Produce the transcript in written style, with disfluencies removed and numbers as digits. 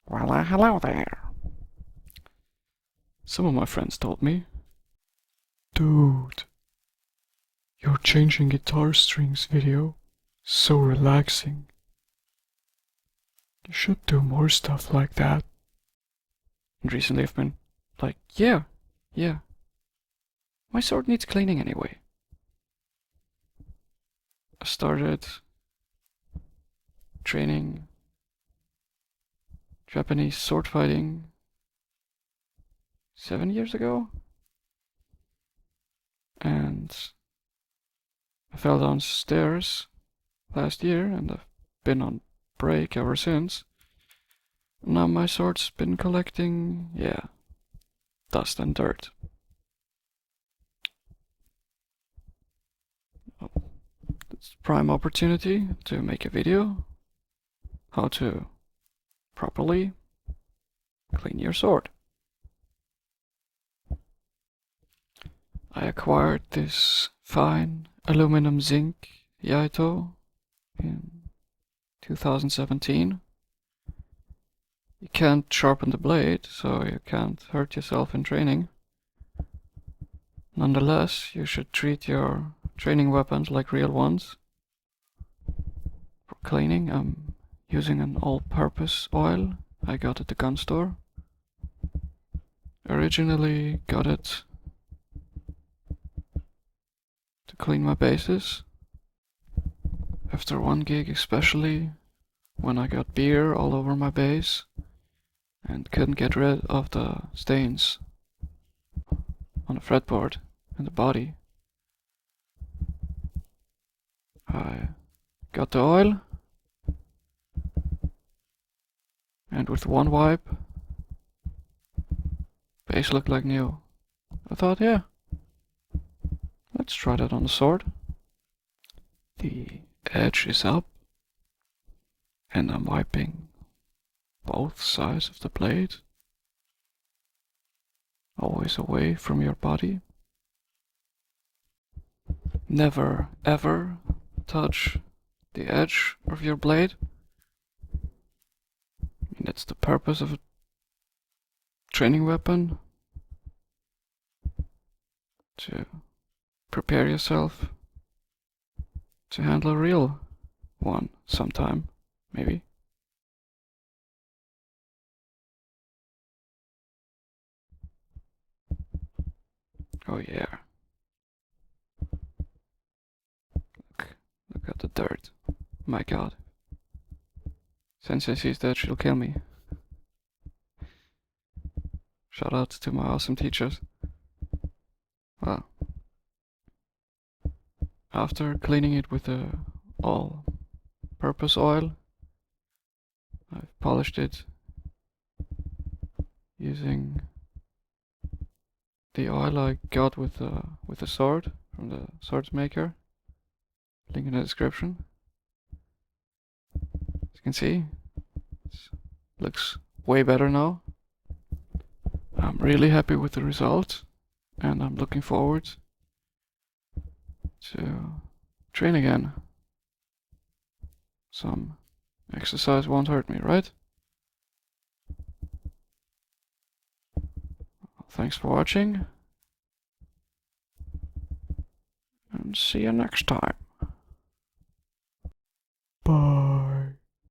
Well, hello there. Some of my friends told me, dude, your changing guitar strings video, so relaxing. You should do more stuff like that. And recently I've been like, yeah. My sword needs cleaning anyway. I started training Japanese sword fighting 7 years ago. And I fell downstairs last year and I've been on break ever since. Now my sword's been collecting, dust and dirt. It's prime opportunity to make a video how to properly clean your sword. I acquired this fine aluminum zinc Iaitō in 2017. You can't sharpen the blade, so you can't hurt yourself in training. Nonetheless, you should treat your training weapons like real ones. For cleaning, I'm using an all-purpose oil I got at the gun store. Originally got it to clean my bases. After one gig especially, when I got beer all over my base and couldn't get rid of the stains on the fretboard and the body, I got the oil, and with one wipe, base looked like new. I thought, yeah, let's try that on the sword. The edge is up, and I'm wiping both sides of the blade, always away from your body. Never ever touch the edge of your blade. I mean, that's the purpose of a training weapon, to prepare yourself to handle a real one sometime, maybe. Oh yeah. Look at the dirt. My god. Sensei sees that, she'll kill me. Shout out to my awesome teachers. Well, after cleaning it with the all-purpose oil, I've polished it using the oil I got with the sword from the swords maker. Link in the description. As you can see, it looks way better now. I'm really happy with the result, and I'm looking forward to train again. Some exercise won't hurt me, right? Thanks for watching, and see you next time. Bye.